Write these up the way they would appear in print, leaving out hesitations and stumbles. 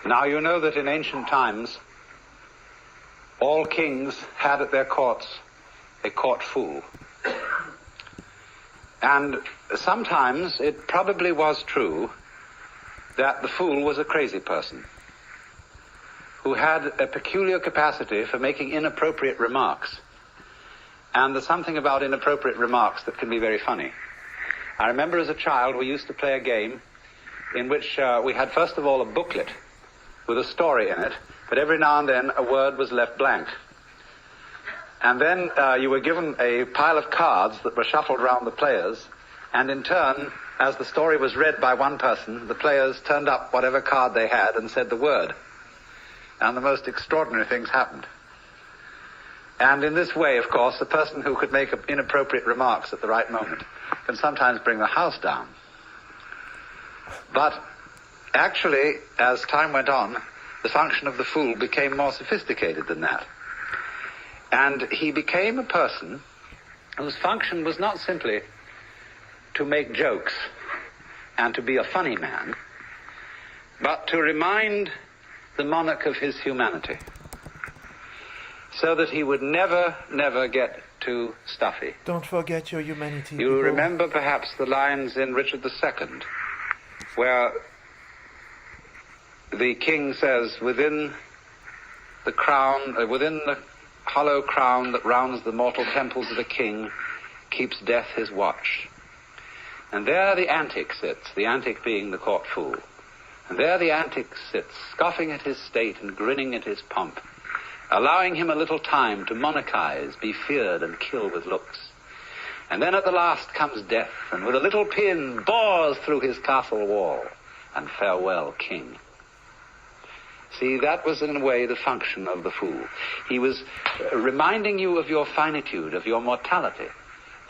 Now you know that in ancient times, all kings had at their courts a court fool. And sometimes it probably was true that the fool was a crazy person who had a peculiar capacity for making inappropriate remarks. And there's something about inappropriate remarks that can be very funny. I remember as a child we used to play a game in which we had first of all a booklet with a story in it, but every now and then a word was left blank. And then you were given a pile of cards that were shuffled around the players, and in turn, as the story was read by one person, the players turned up whatever card they had and said the word. And the most extraordinary things happened. And in this way, of course, the person who could make inappropriate remarks at the right moment can sometimes bring the house down. But actually, as time went on, the function of the fool became more sophisticated than that. And he became a person whose function was not simply to make jokes and to be a funny man, but to remind the monarch of his humanity, so that he would never get too stuffy. Don't forget your humanity. You remember perhaps the lines in Richard II, where the king says, within the hollow crown that rounds the mortal temples of the king, keeps death his watch. And there the antic sits, the antic being the court fool. And there the antic sits, scoffing at his state and grinning at his pomp, allowing him a little time to monarchize, be feared and kill with looks. And then at the last comes death, and with a little pin bores through his castle wall, and farewell, king. See, that was in a way the function of the fool. He was reminding you of your finitude, of your mortality,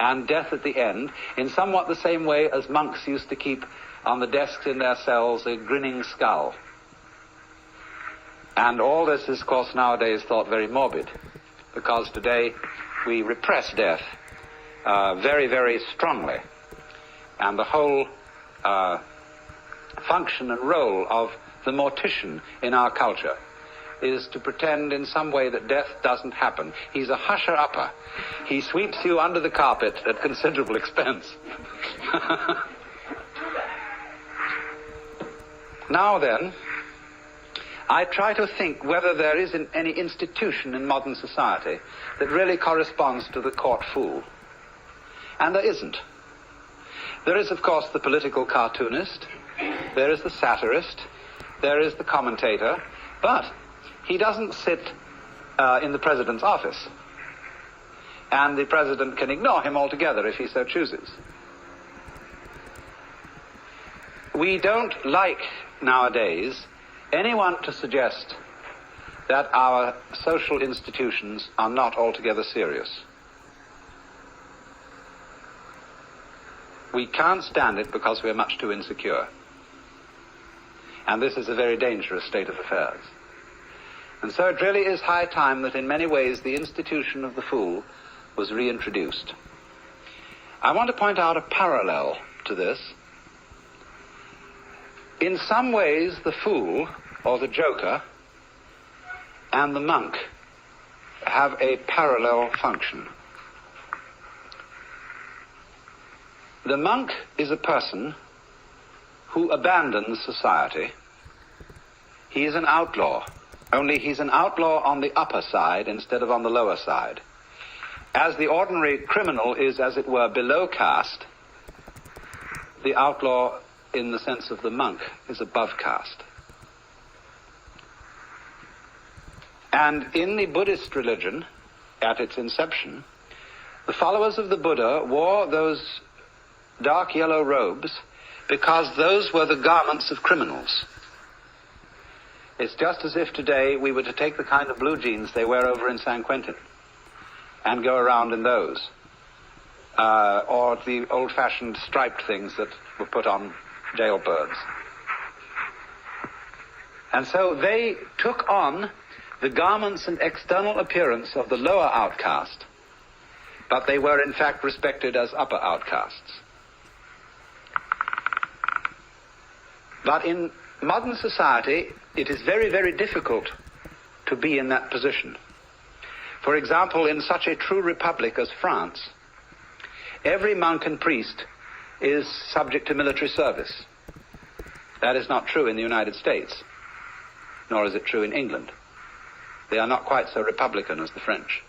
and death at the end, in somewhat the same way as monks used to keep on the desks in their cells a grinning skull. And all this is, of course, nowadays thought very morbid, because today we repress death very, very strongly. And the whole function and role of the mortician in our culture is to pretend in some way that death doesn't happen. He's a husher-upper. He sweeps you under the carpet at considerable expense. Now then, I try to think whether there is any institution in modern society that really corresponds to the court fool. And there isn't. There is, of course, the political cartoonist, there is the satirist, there is the commentator, but he doesn't sit in the president's office. And the president can ignore him altogether if he so chooses. We don't like, nowadays, anyone to suggest that our social institutions are not altogether serious. We can't stand it because we're much too insecure. And this is a very dangerous state of affairs. And so it really is high time that in many ways the institution of the fool was reintroduced. I want to point out a parallel to this. In some ways, the fool, or the joker, and the monk have a parallel function. The monk is a person who abandons society. He is an outlaw, only he's an outlaw on the upper side instead of on the lower side. As the ordinary criminal is, as it were, below caste, the outlaw, in the sense of the monk, is above caste. And in the Buddhist religion, at its inception, the followers of the Buddha wore those dark yellow robes because those were the garments of criminals. It's just as if today we were to take the kind of blue jeans they wear over in San Quentin and go around in those, or the old-fashioned striped things that were put on jailbirds. And so they took on the garments and external appearance of the lower outcast, but they were in fact respected as upper outcasts. But in modern society, it is very, very difficult to be in that position. For example, in such a true republic as France, every monk and priest is subject to military service. That is not true in the United States, nor is it true in England. They are not quite so republican as the French.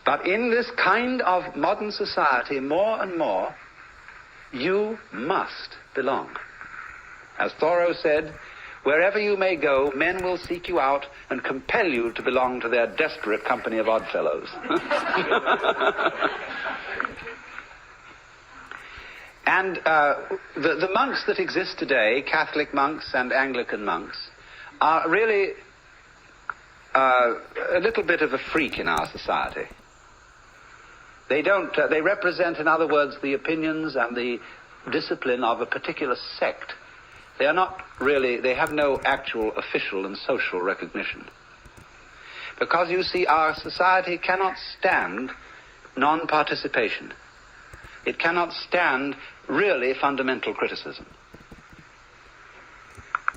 But in this kind of modern society, more and more, you must belong. As Thoreau said, wherever you may go, men will seek you out and compel you to belong to their desperate company of oddfellows. And the monks that exist today, Catholic monks and Anglican monks, are really a little bit of a freak in our society. They represent, in other words, the opinions and the discipline of a particular sect. They are not really, they have no actual official and social recognition. Because, you see, our society cannot stand non-participation. It cannot stand really fundamental criticism.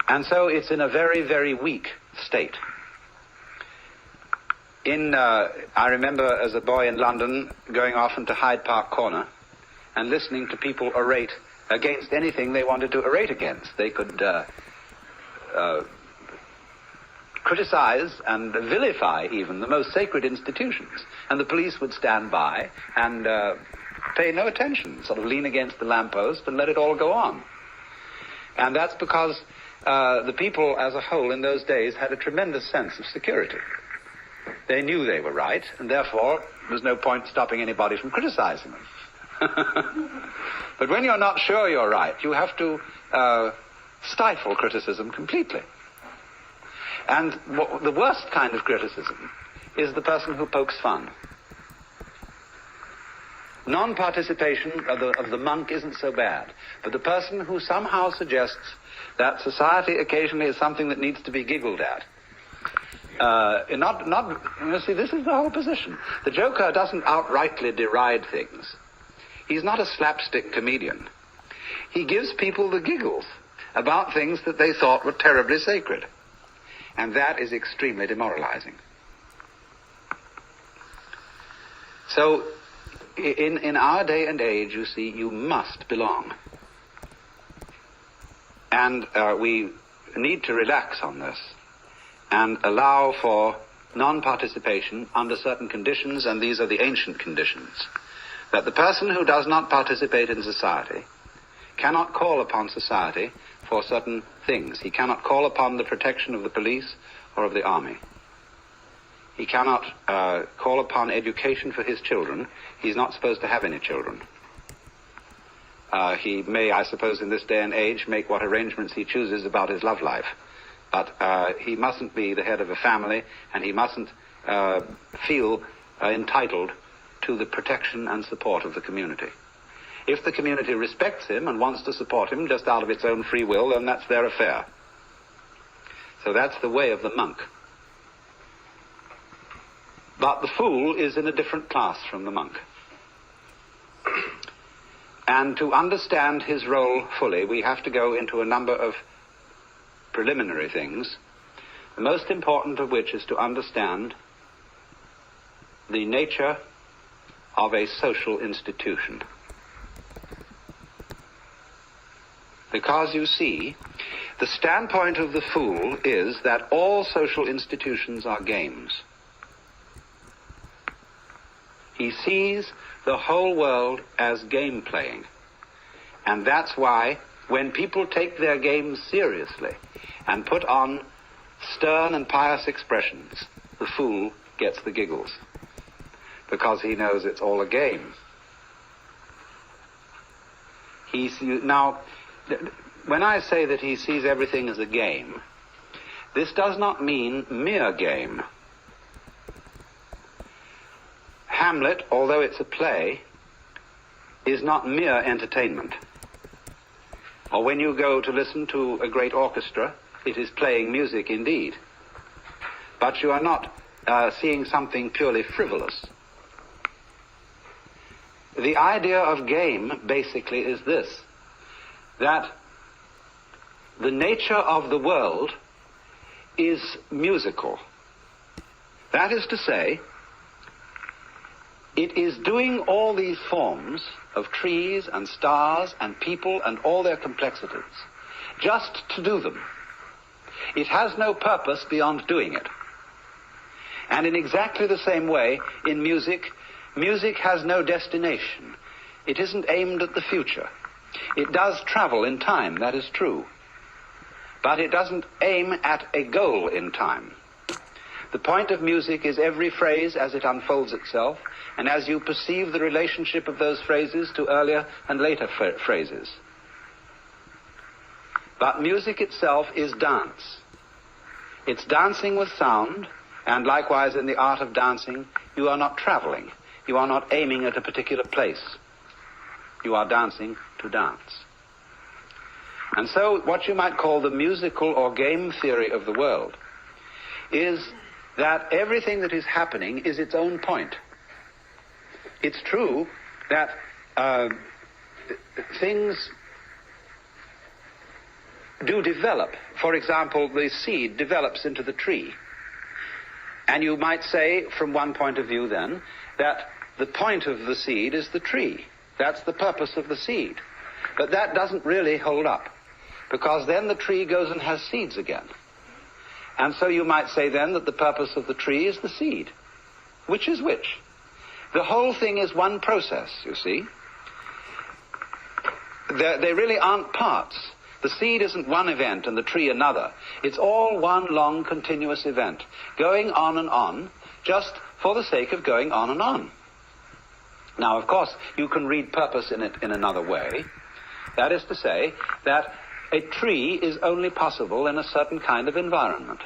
And so it's in a very, very weak state. I remember as a boy in London going often to Hyde Park Corner and listening to people orate against anything they wanted to orate against. They could criticize and vilify even the most sacred institutions, and the police would stand by and pay no attention, sort of lean against the lamppost and let it all go on. And that's because the people as a whole in those days had a tremendous sense of security. They knew they were right, and therefore there was no point stopping anybody from criticizing them. But when you're not sure you're right, you have to stifle criticism completely. And the worst kind of criticism is the person who pokes fun. Non-participation of the monk isn't so bad, but the person who somehow suggests that society occasionally is something that needs to be giggled at. You see, this is the whole position. The joker doesn't outrightly deride things. He's not a slapstick comedian. He gives people the giggles about things that they thought were terribly sacred. And that is extremely demoralizing. So, in our day and age, you see, you must belong. And we need to relax on this and allow for non-participation under certain conditions, and these are the ancient conditions. That the person who does not participate in society cannot call upon society for certain things. He cannot call upon the protection of the police or of the army. He cannot call upon education for his children. He's not supposed to have any children. He may, I suppose, in this day and age, make what arrangements he chooses about his love life. But he mustn't be the head of a family, and he mustn't feel entitled to the protection and support of the community. If the community respects him and wants to support him just out of its own free will, then that's their affair. So that's the way of the monk. But the fool is in a different class from the monk. And to understand his role fully, we have to go into a number of preliminary things, the most important of which is to understand the nature of a social institution. Because, you see, the standpoint of the fool is that all social institutions are games. He sees the whole world as game playing. And that's why when people take their games seriously and put on stern and pious expressions, the fool gets the giggles, because he knows it's all a game. Now, when I say that he sees everything as a game, this does not mean mere game. Hamlet, although it's a play, is not mere entertainment. Or when you go to listen to a great orchestra, it is playing music indeed. But you are not seeing something purely frivolous. The idea of game, basically, is this, that the nature of the world is musical. That is to say, it is doing all these forms of trees and stars and people and all their complexities just to do them. It has no purpose beyond doing it. And in exactly the same way, in music, music has no destination. It isn't aimed at the future. It does travel in time, that is true. But it doesn't aim at a goal in time. The point of music is every phrase as it unfolds itself, and as you perceive the relationship of those phrases to earlier and later phrases. But music itself is dance. It's dancing with sound, and likewise in the art of dancing, you are not traveling. You are not aiming at a particular place. You are dancing to dance. And so what you might call the musical or game theory of the world is that everything that is happening is its own point. It's true that things do develop. For example, the seed develops into the tree. And you might say, from one point of view then, that the point of the seed is the tree. That's the purpose of the seed. But that doesn't really hold up, because then the tree goes and has seeds again. And so you might say then that the purpose of the tree is the seed. Which is which? The whole thing is one process, you see. They really aren't parts. The seed isn't one event and the tree another. It's all one long continuous event, going on and on, just for the sake of going on and on. Now, of course, you can read purpose in it in another way. That is to say that a tree is only possible in a certain kind of environment.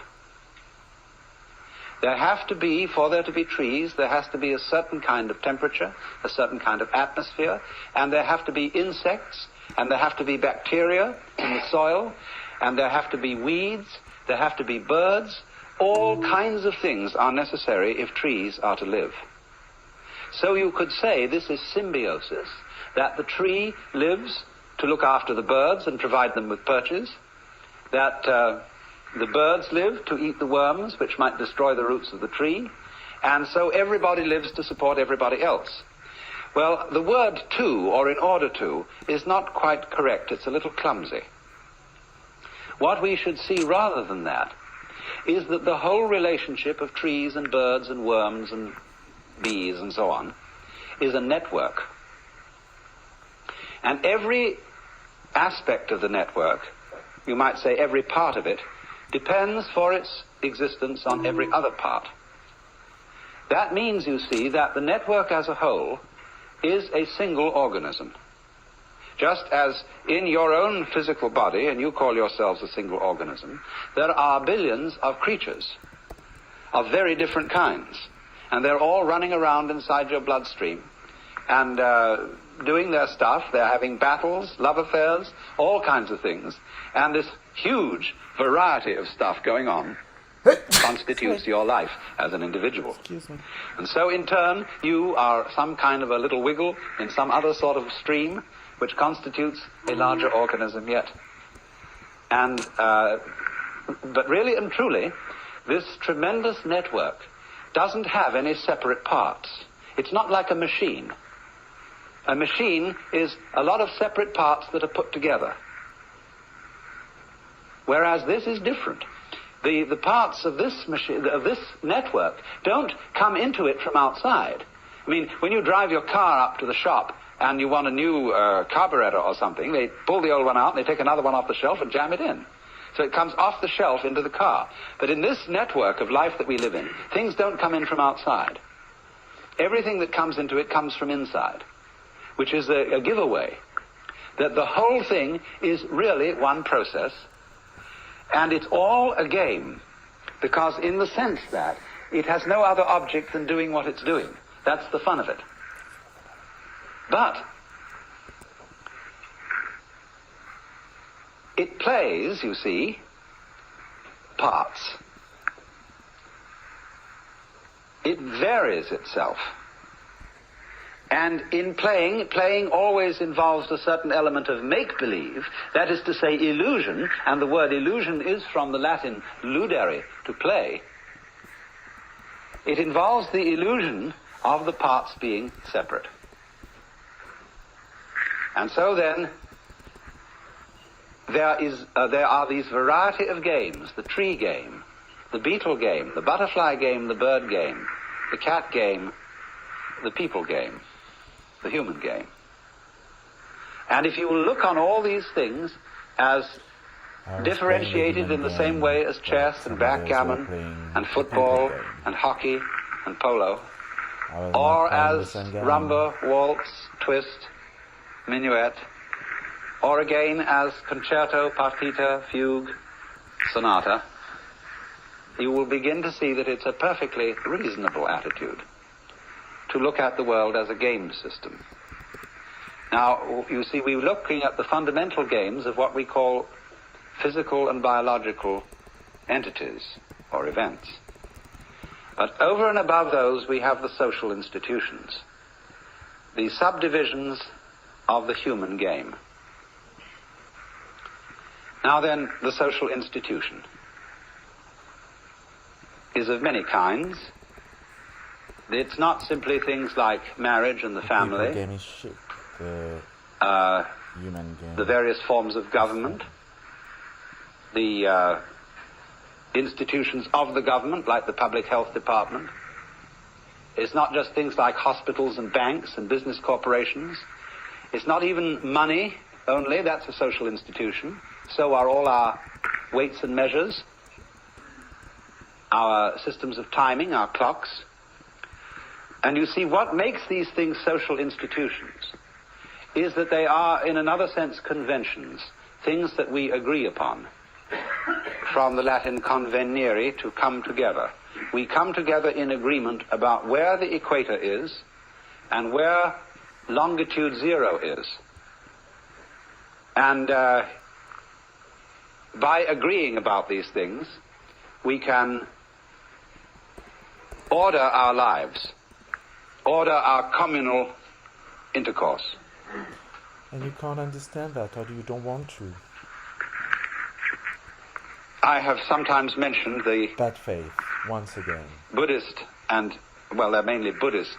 There have to be, for there to be trees, there has to be a certain kind of temperature, a certain kind of atmosphere, and there have to be insects, and there have to be bacteria in the soil, and there have to be weeds, there have to be birds. All kinds of things are necessary if trees are to live. So you could say this is symbiosis, that the tree lives to look after the birds and provide them with perches, that the birds live to eat the worms which might destroy the roots of the tree, and so everybody lives to support everybody else. Well, the word to, or in order to, is not quite correct. It's a little clumsy. What we should see rather than that is that the whole relationship of trees and birds and worms and bees and so on is a network. And every aspect of the network, you might say every part of it, depends for its existence on every other part. That means, you see, that the network as a whole is a single organism. Just as in your own physical body, and you call yourselves a single organism, there are billions of creatures of very different kinds, and they're all running around inside your bloodstream and doing their stuff. They're having battles, love affairs, all kinds of things, and this huge variety of stuff going on constitutes your life as an individual. Excuse me. And so in turn, you are some kind of a little wiggle in some other sort of stream which constitutes a larger organism yet. And but really and truly, this tremendous network doesn't have any separate parts. It's not like a machine. A machine is a lot of separate parts that are put together. Whereas this is different. The parts of this machine, of this network, don't come into it from outside. I mean, when you drive your car up to the shop and you want a new carburetor or something, they pull the old one out and they take another one off the shelf and jam it in. So it comes off the shelf into the car. But in this network of life that we live in, things don't come in from outside. Everything that comes into it comes from inside, which is a giveaway that the whole thing is really one process. And it's all a game, because in the sense that it has no other object than doing what it's doing. That's the fun of it. But it plays, you see, parts. It varies itself. And in playing always involves a certain element of make-believe, that is to say illusion, and the word illusion is from the Latin ludere, to play. It involves the illusion of the parts being separate. And so then, there are these variety of games: the tree game, the beetle game, the butterfly game, the bird game, the cat game, the people game, the human game. And if you will look on all these things as differentiated in the same way as chess and backgammon and football and hockey and polo, or as rumba, waltz, twist, minuet, or again as concerto, partita, fugue, sonata, you will begin to see that it's a perfectly reasonable attitude to look at the world as a game system. Now, you see, we're looking at the fundamental games of what we call physical and biological entities or events. But over and above those, we have the social institutions, the subdivisions of the human game. Now then, the social institution is of many kinds. It's not simply things like marriage and the family, the various forms of government, the institutions of the government, like the public health department. It's not just things like hospitals and banks and business corporations. It's not even money only, that's a social institution. So are all our weights and measures, our systems of timing, our clocks. And you see, what makes these things social institutions is that they are, in another sense, conventions, things that we agree upon. From the Latin convenire, to come together. We come together in agreement about where the equator is and where longitude 0 is. And by agreeing about these things, we can order our lives, order our communal intercourse. And you can't understand that, or you don't want to? I have sometimes mentioned the bad faith, once again. Buddhist and, well, they're mainly Buddhist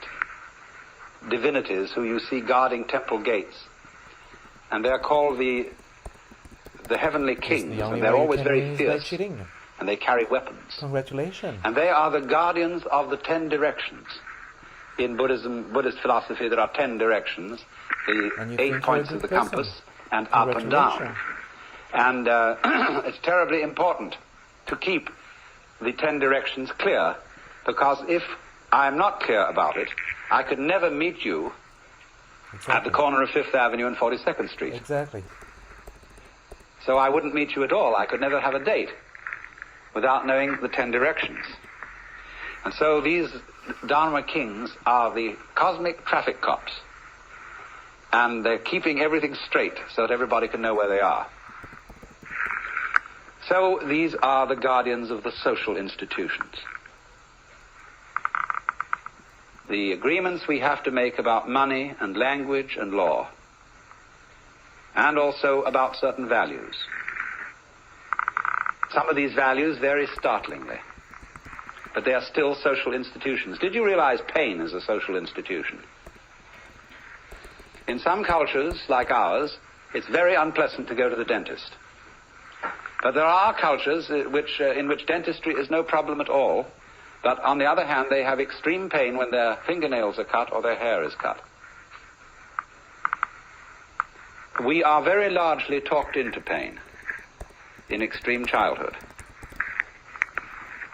divinities who you see guarding temple gates. And they're called the heavenly kings, and they're always very fierce. And they carry weapons. Congratulations. And they are the guardians of the 10 directions. In Buddhist philosophy, there are 10 directions, the 8 points of the compass, and up and down. And it's terribly important to keep the 10 directions clear, because if I'm not clear about it, I could never meet you at the corner of 5th Avenue and 42nd Street. Exactly. So I wouldn't meet you at all. I could never have a date without knowing the 10 directions. And so these Dharma kings are the cosmic traffic cops. And they're keeping everything straight so that everybody can know where they are. So these are the guardians of the social institutions. The agreements we have to make about money and language and law, and also about certain values. Some of these values vary startlingly, but they are still social institutions. Did you realize pain is a social institution? In some cultures, like ours, it's very unpleasant to go to the dentist. But there are cultures in which dentistry is no problem at all, but on the other hand, they have extreme pain when their fingernails are cut or their hair is cut. We are very largely talked into pain in extreme childhood.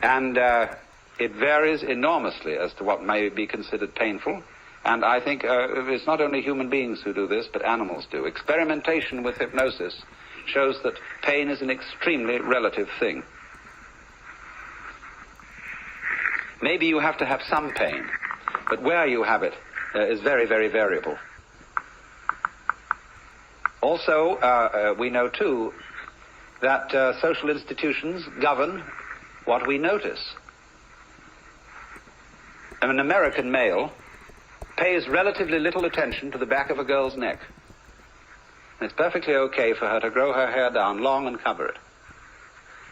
And it varies enormously as to what may be considered painful. And I think it's not only human beings who do this, but animals do. Experimentation with hypnosis shows that pain is an extremely relative thing. Maybe you have to have some pain, but where you have it is very, very variable. Also, we know too that social institutions govern what we notice. An American male pays relatively little attention to the back of a girl's neck. It's perfectly okay for her to grow her hair down long and cover it.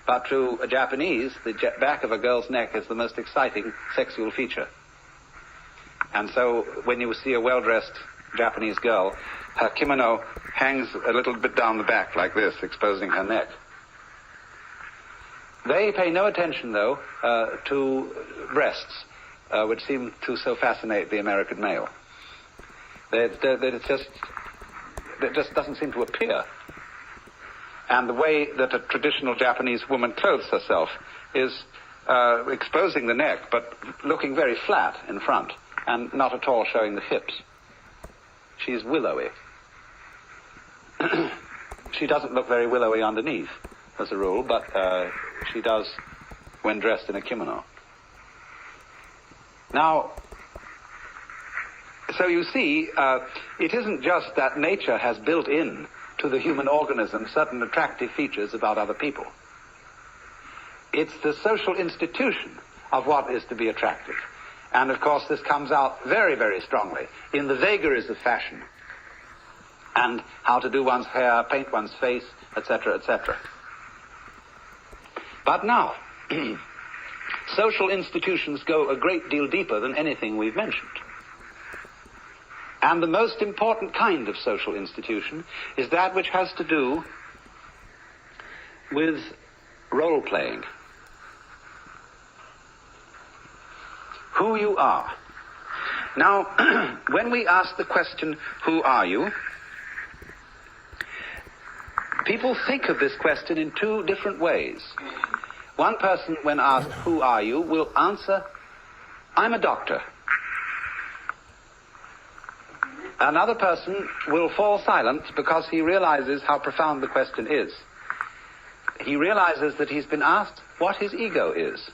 But to a Japanese, the back of a girl's neck is the most exciting sexual feature. And so when you see a well-dressed Japanese girl, her kimono hangs a little bit down the back like this, exposing her neck. They pay no attention, though, to breasts, which seem to so fascinate the American male. It just doesn't seem to appear. And the way that a traditional Japanese woman clothes herself is exposing the neck, but looking very flat in front, and not at all showing the hips. She's willowy. She doesn't look very willowy underneath, as a rule, but she does when dressed in a kimono. Now, so you see, it isn't just that nature has built in to the human organism certain attractive features about other people. It's the social institution of what is to be attractive. And of course this comes out very, very strongly in the vagaries of fashion and how to do one's hair, paint one's face, etc., etc. But now, social institutions go a great deal deeper than anything we've mentioned. And the most important kind of social institution is that which has to do with role-playing. Who you are. Now, when we ask the question, who are you? People think of this question in two different ways. One person, when asked, who are you, will answer, I'm a doctor. Another person will fall silent because he realizes how profound the question is. He realizes that he's been asked what his ego is.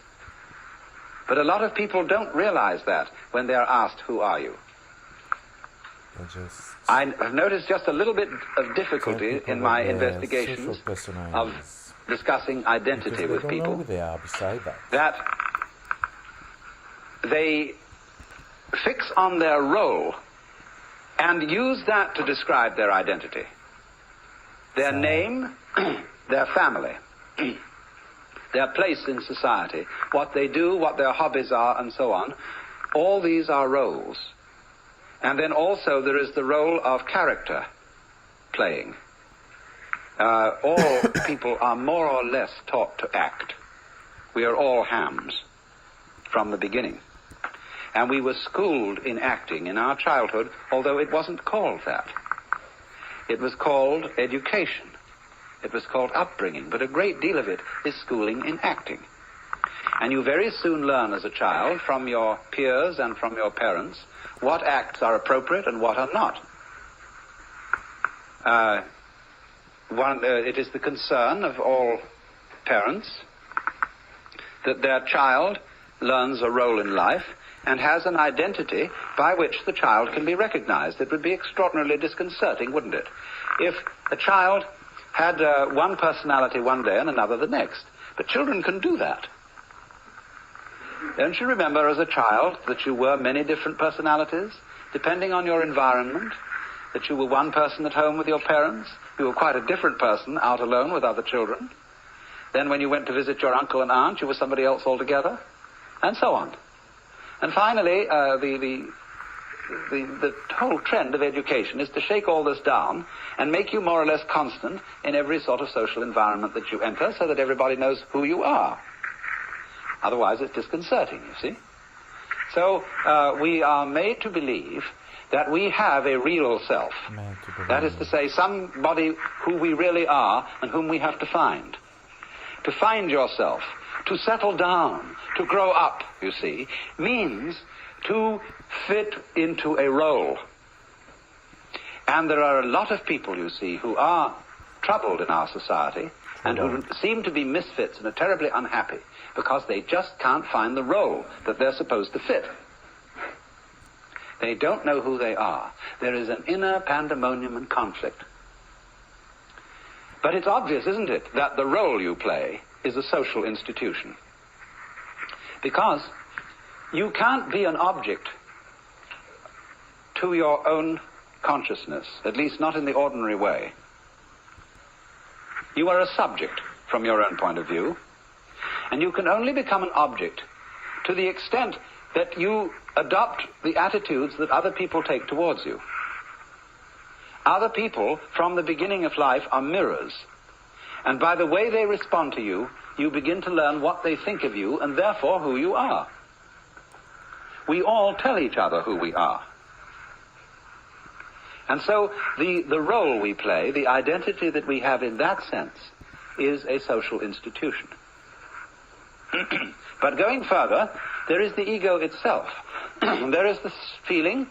But a lot of people don't realize that when they are asked, who are you? I have noticed just a little bit of difficulty in my investigations of discussing identity with people, that they fix on their role and use that to describe their identity. Their name, their family, their place in society, what they do, what their hobbies are, and so on. All these are roles. And then also there is the role of character playing. All people are more or less taught to act. We are all hams from the beginning. And we were schooled in acting in our childhood, although it wasn't called that. It was called education. It was called upbringing, but a great deal of it is schooling in acting. And you very soon learn as a child from your peers and from your parents what acts are appropriate and what are not. It is the concern of all parents that their child learns a role in life and has an identity by which the child can be recognized. It would be extraordinarily disconcerting, wouldn't it, if a child had one personality one day and another the next. But children can do that. Don't you remember as a child that you were many different personalities, depending on your environment, that you were one person at home with your parents, you were quite a different person out alone with other children. Then when you went to visit your uncle and aunt, you were somebody else altogether, and so on. And finally, the whole trend of education is to shake all this down and make you more or less constant in every sort of social environment that you enter, so that everybody knows who you are. Otherwise it's disconcerting, you see. So we are made to believe that we have a real self. That is to say, somebody who we really are and whom we have to find. To find yourself, to settle down, to grow up, you see, means to fit into a role. And there are a lot of people, you see, who are troubled in our society and who seem to be misfits and are terribly unhappy because they just can't find the role that they're supposed to fit. They don't know who they are. There is an inner pandemonium and conflict. But it's obvious, isn't it, that the role you play is a social institution. Because you can't be an object to your own consciousness, at least not in the ordinary way. You are a subject from your own point of view, and you can only become an object to the extent that you adopt the attitudes that other people take towards you. Other people, from the beginning of life, are mirrors, and by the way they respond to you, you begin to learn what they think of you, and therefore who you are. We all tell each other who we are. And so the role we play, the identity that we have in that sense, is a social institution. But going further, there is the ego itself. There is this feeling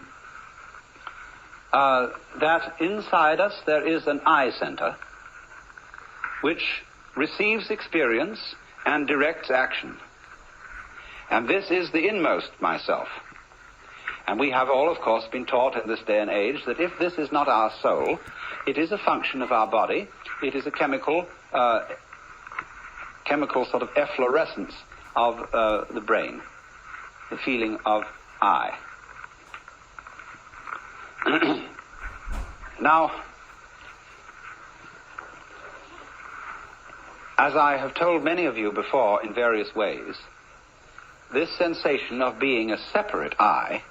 that inside us there is an I center which receives experience and directs action. And this is the inmost myself. And we have all, of course, been taught in this day and age that if this is not our soul, it is a function of our body, it is a chemical sort of efflorescence of the brain, the feeling of I. Now, as I have told many of you before in various ways, this sensation of being a separate I,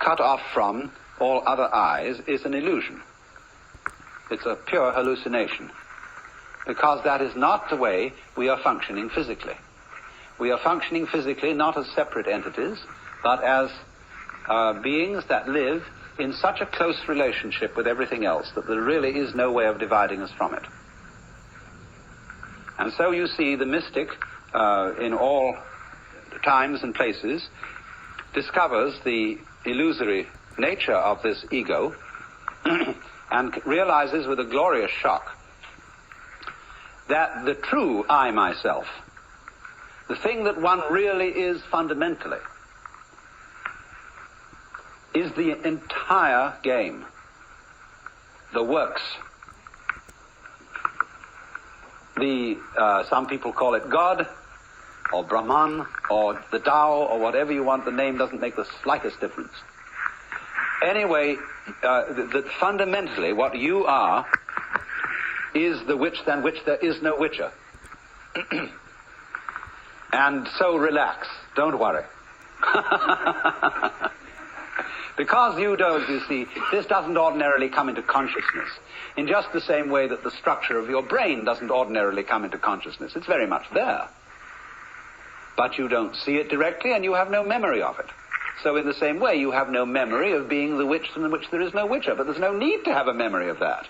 cut off from all other I's, is an illusion. It's a pure hallucination, because that is not the way we are functioning physically. We are functioning physically not as separate entities, but as beings that live in such a close relationship with everything else that there really is no way of dividing us from it. And so you see the mystic in all times and places discovers the illusory nature of this ego and realizes with a glorious shock that the true I myself, the thing that one really is fundamentally, is the entire game, the works. Some people call it God, or Brahman, or the Tao, or whatever you want. The name doesn't make the slightest difference. Anyway, that fundamentally what you are is the witch than which there is no witcher. And so relax, don't worry. Because you don't, you see, this doesn't ordinarily come into consciousness in just the same way that the structure of your brain doesn't ordinarily come into consciousness. It's very much there. But you don't see it directly, and you have no memory of it. So in the same way, you have no memory of being the witch than which there is no witcher. But there's no need to have a memory of that,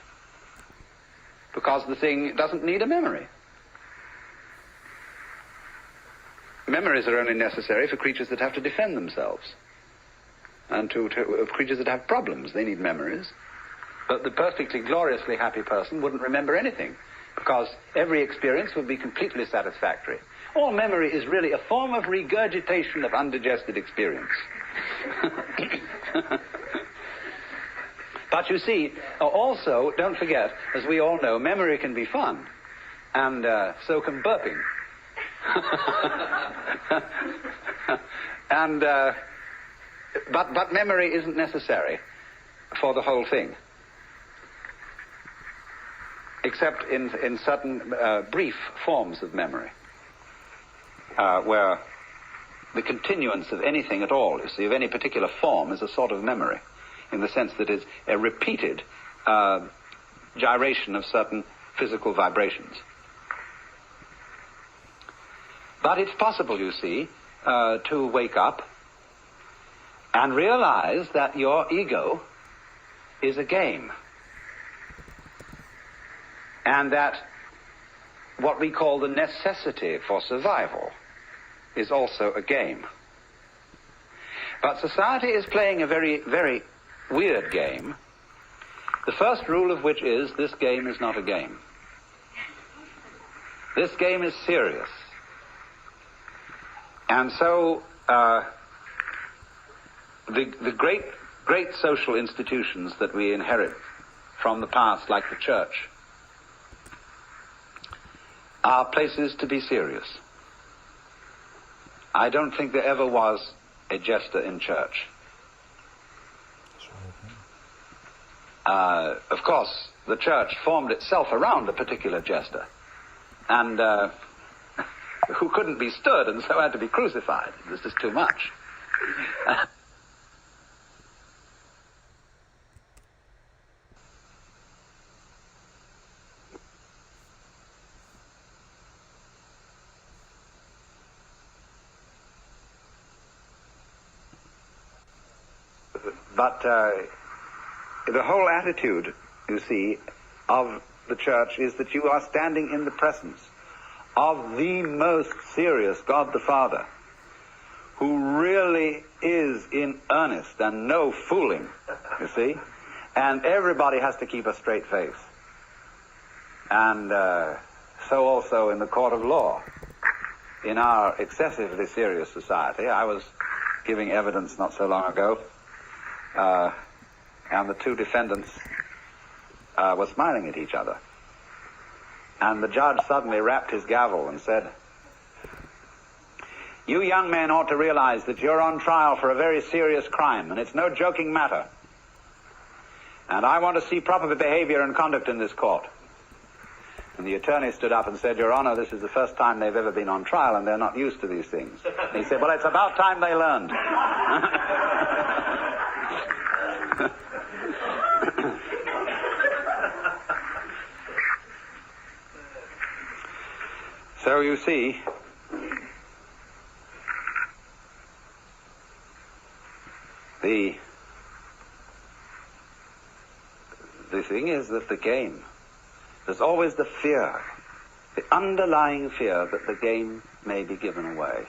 because the thing doesn't need a memory. Memories are only necessary for creatures that have to defend themselves. And to creatures that have problems, they need memories. But the perfectly gloriously happy person wouldn't remember anything, because every experience would be completely satisfactory. All memory is really a form of regurgitation of undigested experience. But you see, also, don't forget, as we all know, memory can be fun, and so can burping. And but memory isn't necessary for the whole thing, except in certain brief forms of memory, where the continuance of anything at all, you see, of any particular form, is a sort of memory, in the sense that it's a repeated gyration of certain physical vibrations. But it's possible, you see, to wake up and realize that your ego is a game, and that what we call the necessity for survival is also a game. But society is playing a very, very weird game, the first rule of which is this game is not a game. This game is serious. And so the great social institutions that we inherit from the past, like the church, are places to be serious. I don't think there ever was a jester in church. Of course, the church formed itself around a particular jester, and who couldn't be stood and so had to be crucified. It was just too much. But the whole attitude, you see, of the church is that you are standing in the presence of the most serious God the Father, who really is in earnest and no fooling, you see. And everybody has to keep a straight face. And so also in the court of law. In our excessively serious society, I was giving evidence not so long ago, and the two defendants were smiling at each other. And the judge suddenly rapped his gavel and said, "You young men ought to realize that you're on trial for a very serious crime, and it's no joking matter. And I want to see proper behavior and conduct in this court." And the attorney stood up and said, "Your Honor, this is the first time they've ever been on trial, and they're not used to these things." And he said, "Well, it's about time they learned." So you see, the thing is that the game, there's always the fear, the underlying fear that the game may be given away.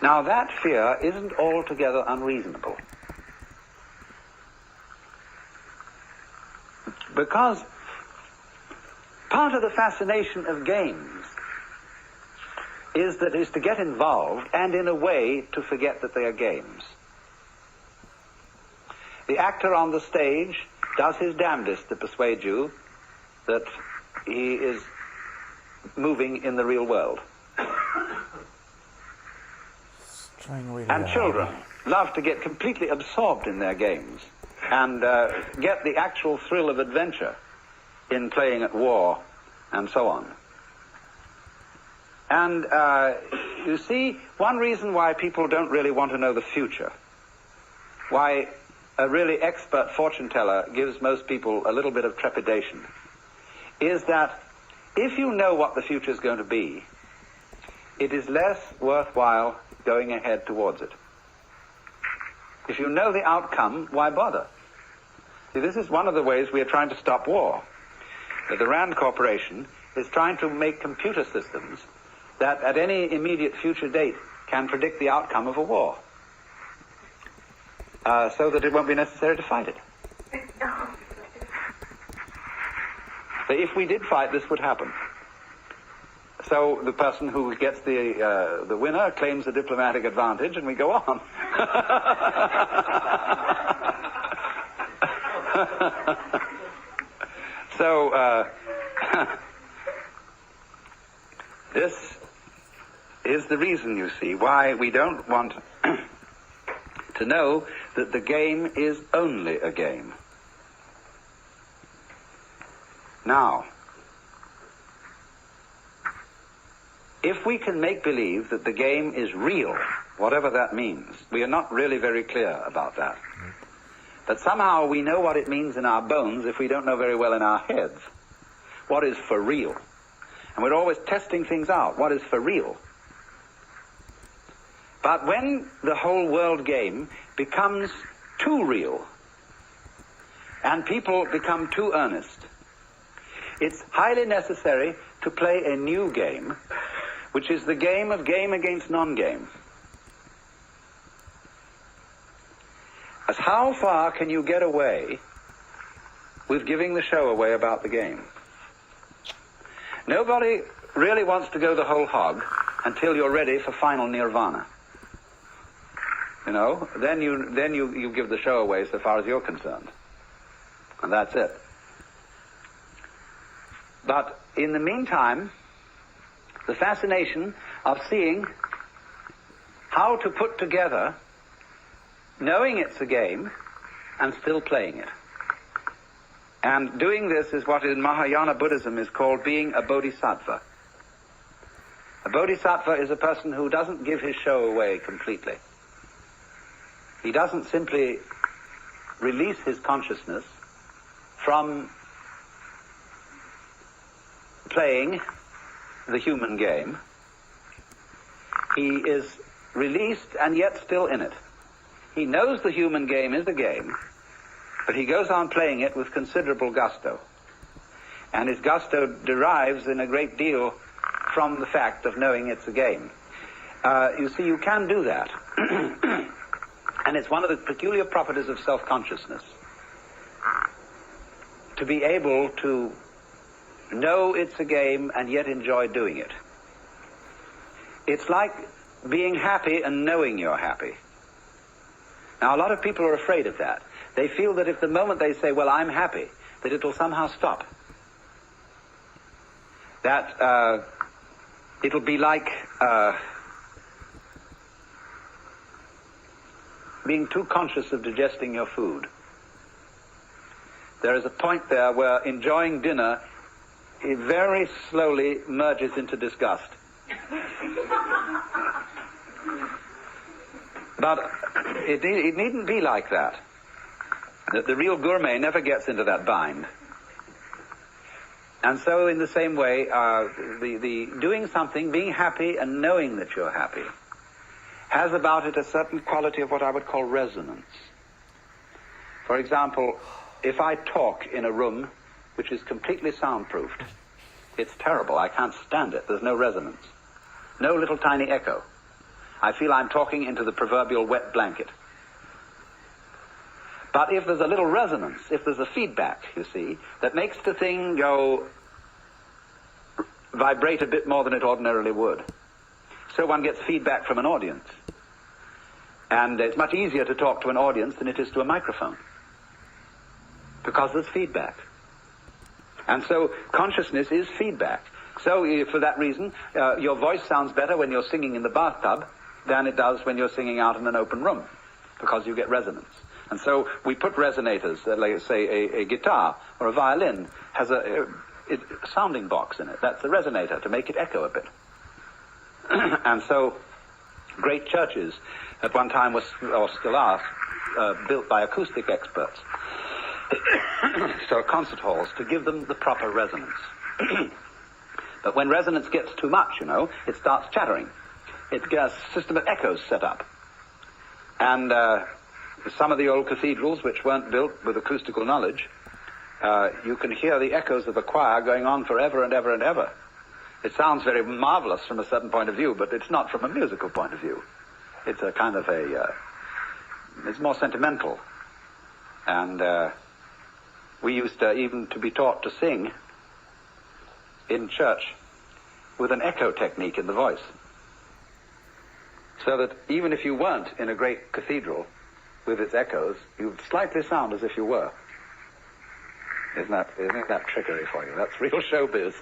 Now that fear isn't altogether unreasonable, because part of the fascination of games is to get involved and in a way to forget that they are games. The actor on the stage does his damnedest to persuade you that he is moving in the real world. Really and children love to get completely absorbed in their games and get the actual thrill of adventure in playing at war and so on. And you see, one reason why people don't really want to know the future, why a really expert fortune teller gives most people a little bit of trepidation, is that if you know what the future is going to be, it is less worthwhile going ahead towards it. If you know the outcome, why bother? See, this is one of the ways we are trying to stop war. The Rand Corporation is trying to make computer systems that at any immediate future date can predict the outcome of a war, so that it won't be necessary to fight it. So if we did fight, this would happen. So the person who gets the winner claims the diplomatic advantage, and we go on. So this is the reason, you see, why we don't want to know that the game is only a game. Now, if we can make believe that the game is real, whatever that means, we are not really very clear about that. But somehow we know what it means in our bones if we don't know very well in our heads what is for real. And we're always testing things out. What is for real? But when the whole world game becomes too real and people become too earnest, it's highly necessary to play a new game, which is the game of game against non-game. As how far can you get away with giving the show away about the game? Nobody really wants to go the whole hog until you're ready for final nirvana. You know, then you give the show away so far as you're concerned. And that's it. But in the meantime, the fascination of seeing how to put together, knowing it's a game, and still playing it. And doing this is what in Mahayana Buddhism is called being a bodhisattva. A bodhisattva is a person who doesn't give his show away completely. He doesn't simply release his consciousness from playing the human game. He is released and yet still in it. He knows the human game is a game, but he goes on playing it with considerable gusto. And his gusto derives in a great deal from the fact of knowing it's a game. You see, you can do that. And it's one of the peculiar properties of self-consciousness, to be able to know it's a game and yet enjoy doing it. It's like being happy and knowing you're happy. Now, a lot of people are afraid of that. They feel that if the moment they say, well, I'm happy, that it'll somehow stop. That it'll be like being too conscious of digesting your food. There is a point there where enjoying dinner, it very slowly merges into disgust. But it needn't be like that. The real gourmet never gets into that bind. And so in the same way, the doing something, being happy and knowing that you're happy, has about it a certain quality of what I would call resonance. For example, if I talk in a room which is completely soundproofed, it's terrible. I can't stand it. There's no resonance. No little tiny echo. I feel I'm talking into the proverbial wet blanket. But if there's a little resonance, if there's a feedback, you see, that makes the thing go vibrate a bit more than it ordinarily would. So one gets feedback from an audience. And it's much easier to talk to an audience than it is to a microphone, because there's feedback. And so consciousness is feedback. So for that reason, your voice sounds better when you're singing in the bathtub than it does when you're singing out in an open room, because you get resonance. And so we put resonators, like say a guitar or a violin has a sounding box in it. That's a resonator to make it echo a bit. And so great churches at one time was, or still are, built by acoustic experts. So concert halls, to give them the proper resonance. But when resonance gets too much, you know, it starts chattering. It gets a system of echoes set up. And some of the old cathedrals, which weren't built with acoustical knowledge, you can hear the echoes of the choir going on forever and ever and ever. It sounds very marvelous from a certain point of view, but it's not from a musical point of view. It's a kind of it's more sentimental. And we used even to be taught to sing in church with an echo technique in the voice. So that even if you weren't in a great cathedral with its echoes, you'd slightly sound as if you were. Isn't that trickery for you? That's real showbiz.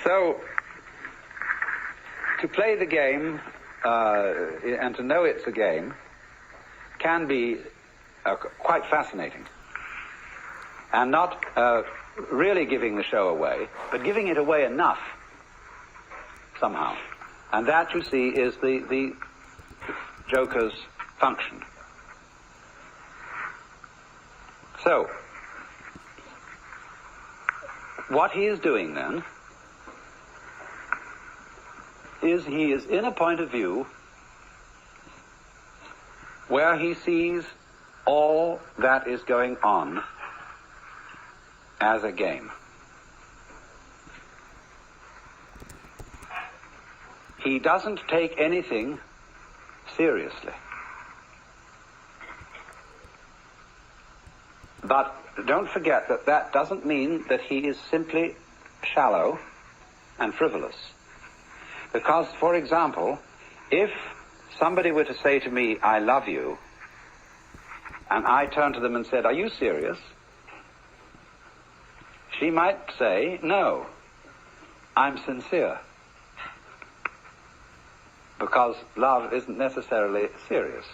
So, to play the game and to know it's a game can be quite fascinating. And not really giving the show away, but giving it away enough somehow. And that, you see, is the joker's function. So, what he is doing then is he is in a point of view where he sees all that is going on as a game. He doesn't take anything seriously. But don't forget that that doesn't mean that he is simply shallow and frivolous. Because, for example, if somebody were to say to me, I love you, and I turned to them and said, are you serious? She might say, no, I'm sincere. because love isn't necessarily serious.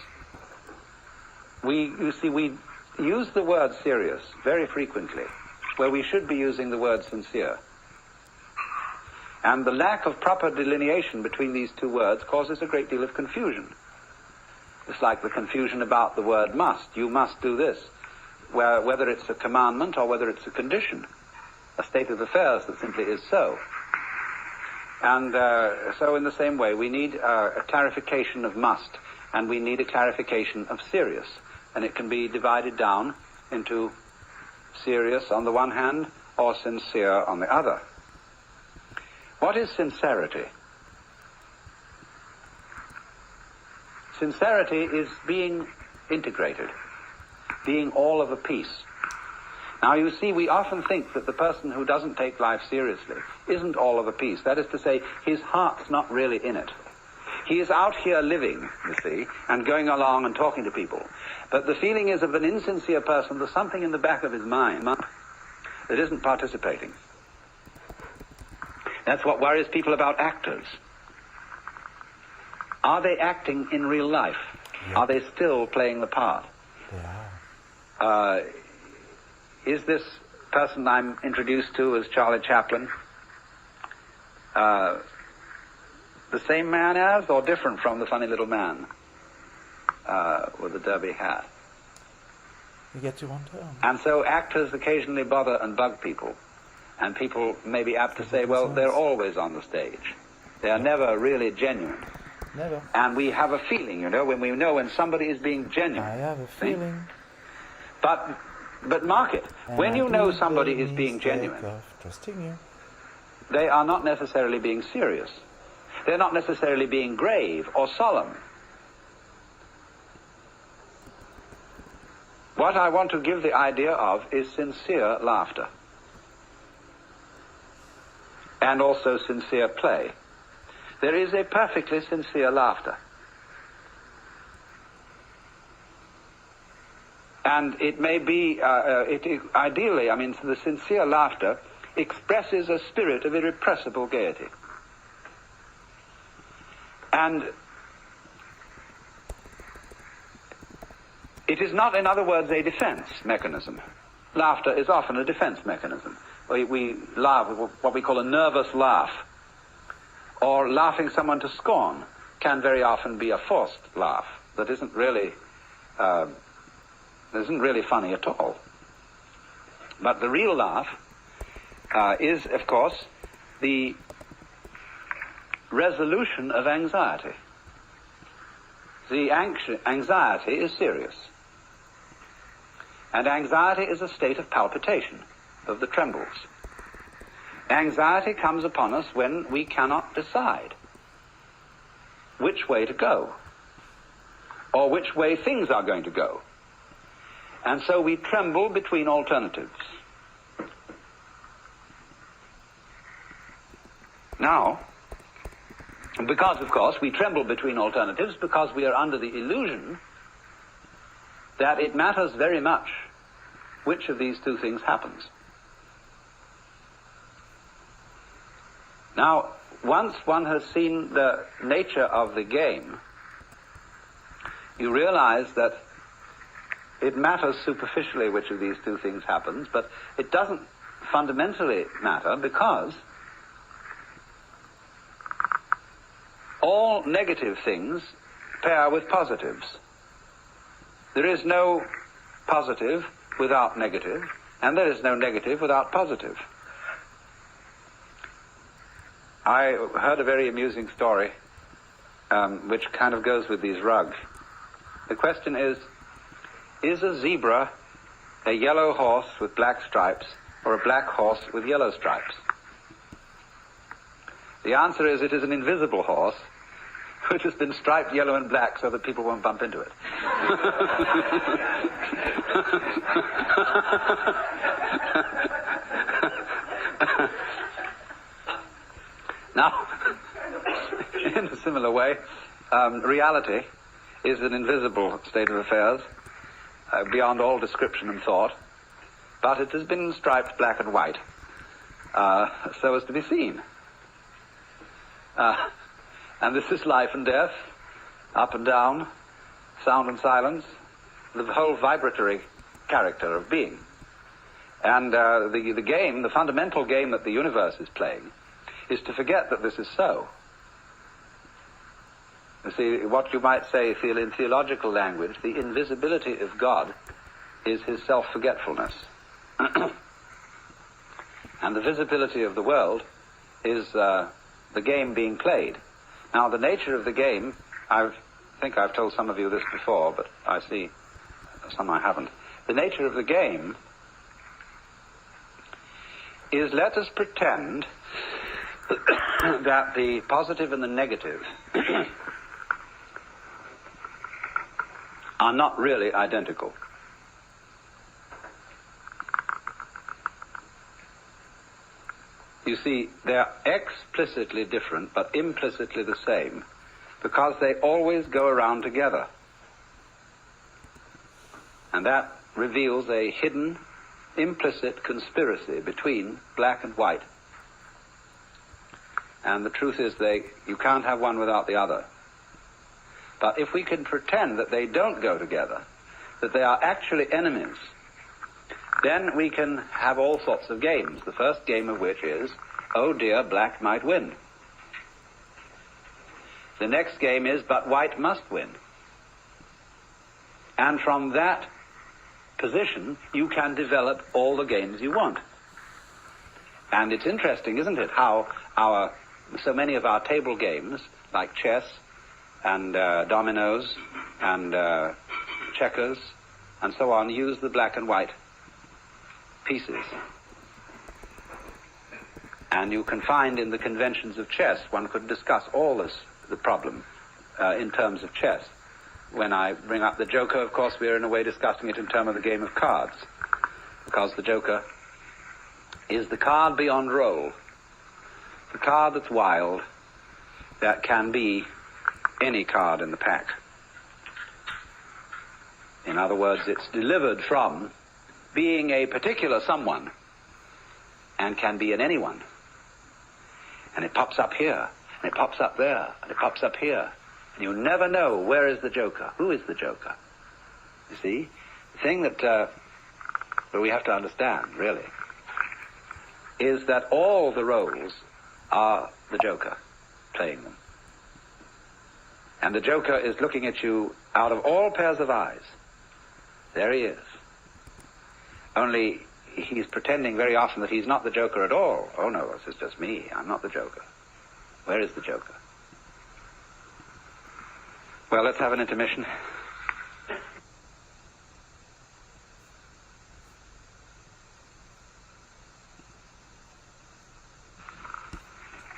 You see, we use the word serious very frequently, where we should be using the word sincere. And the lack of proper delineation between these two words causes a great deal of confusion. It's like the confusion about the word must. You must do this, whether it's a commandment or whether it's a condition, a state of affairs that simply is so. And so in the same way, we need a clarification of must, and we need a clarification of serious. And it can be divided down into serious on the one hand, or sincere on the other. What is sincerity? Sincerity is being integrated, being all of a piece. Now you see, we often think that the person who doesn't take life seriously isn't all of a piece. That is to say, his heart's not really in it. He is out here living, you see, and going along and talking to people. But the feeling is of an insincere person, there's something in the back of his mind that isn't participating. That's what worries people about actors. Are they acting in real life? Yep. Are they still playing the part? Yeah. Is this person I'm introduced to as Charlie Chaplin the same man as, or different from the funny little man with the derby hat? You get to wonder. And so actors occasionally bother and bug people. And people may be apt to say, well, they're always on the stage. They are never really genuine. Never. And we have a feeling, you know, when somebody is being genuine. I have a feeling. But mark it. When you know somebody is being genuine, trusting you, they are not necessarily being serious. They're not necessarily being grave or solemn. What I want to give the idea of is sincere laughter. And also sincere play. There is a perfectly sincere laughter. And it may be, ideally, I mean, the sincere laughter expresses a spirit of irrepressible gaiety. And it is not, in other words, a defense mechanism. Laughter is often a defense mechanism. We laugh with what we call a nervous laugh. Or laughing someone to scorn can very often be a forced laugh that isn't really funny at all. But the real laugh is, of course, the resolution of anxiety. The anxiety is serious. And anxiety is a state of palpitation, of the trembles. Anxiety comes upon us when we cannot decide which way to go, or which way things are going to go. And so we tremble between alternatives. Now, because, of course, we tremble between alternatives because we are under the illusion that it matters very much which of these two things happens. Now, once one has seen the nature of the game, you realize that it matters superficially which of these two things happens, but it doesn't fundamentally matter because all negative things pair with positives. There is no positive without negative, and there is no negative without positive. I heard a very amusing story which kind of goes with these rugs. The question is a zebra a yellow horse with black stripes or a black horse with yellow stripes? The answer is it is an invisible horse which has been striped yellow and black so that people won't bump into it. Now, in a similar way, reality is an invisible state of affairs, beyond all description and thought, but it has been striped black and white, so as to be seen. And this is life and death, up and down, sound and silence, the whole vibratory character of being. And the game, the fundamental game that the universe is playing, is to forget that this is so. You see, what you might say in theological language, the invisibility of God is his self-forgetfulness. And the visibility of the world is the game being played. Now, the nature of the game, I think I've told some of you this before, but I see some I haven't. The nature of the game is, let us pretend that the positive and the negative are not really identical. You see, they are explicitly different, but implicitly the same, because they always go around together. And that reveals a hidden, implicit conspiracy between black and white. And the truth is you can't have one without the other. But if we can pretend that they don't go together, that they are actually enemies, then we can have all sorts of games. The first game of which is, oh dear, black might win. The next game is, but white must win. And from that position, you can develop all the games you want. And it's interesting, isn't it, how so many of our table games, like chess and dominoes and checkers and so on, use the black and white pieces. And you can find in the conventions of chess, one could discuss all the problem in terms of chess. When I bring up the Joker, of course, we are in a way discussing it in terms of the game of cards, because the Joker is the card beyond roll, the card that's wild, that can be any card in the pack. In other words, it's delivered from being a particular someone and can be an anyone. And it pops up here, and it pops up there, and it pops up here. And you never know, where is the Joker? Who is the Joker? You see? The thing that we have to understand, really, is that all the roles are the Joker playing them. And the Joker is looking at you out of all pairs of eyes. There he is. Only he's pretending very often that he's not the Joker at all. Oh no, this is just me. I'm not the Joker. Where is the Joker? Well, let's have an intermission.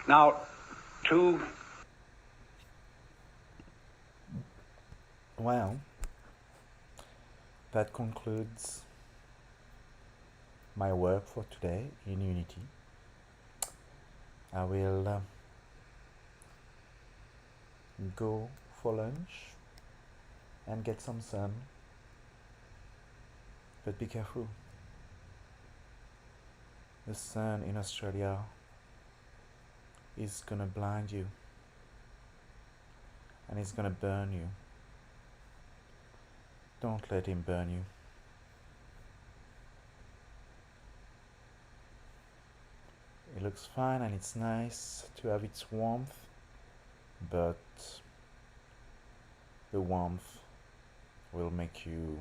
Now, Well, that concludes my work for today in Unity. I will go for lunch and get some sun, but be careful. The sun in Australia is gonna blind you, and it's gonna burn you. Don't let him burn you. It looks fine and it's nice to have its warmth, but the warmth will make you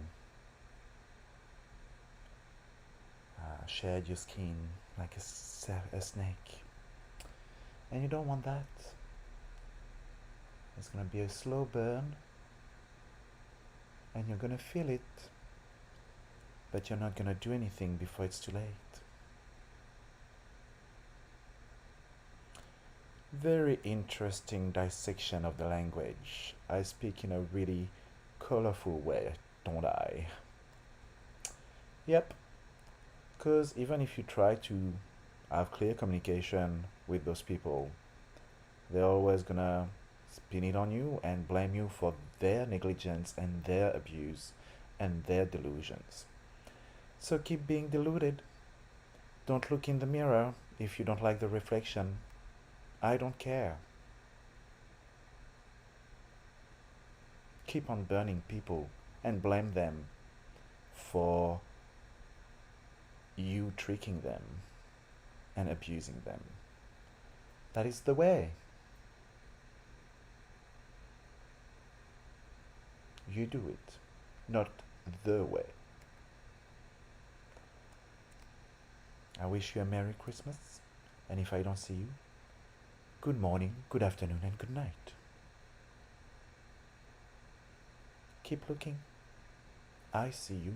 shed your skin like a snake, and you don't want that. It's gonna be a slow burn, and you're gonna feel it, but you're not gonna do anything before it's too late. Very interesting dissection of the language. I speak in a really colorful way, don't I? Yep, because even if you try to have clear communication with those people, they're always gonna spin it on you and blame you for their negligence and their abuse and their delusions. So keep being deluded. Don't look in the mirror if you don't like the reflection. I don't care. keep on burning people and blame them for you tricking them and abusing them. That is the way. You do it, not the way. I wish you a Merry Christmas, and if I don't see you, good morning, good afternoon, and good night. Keep looking. I see you.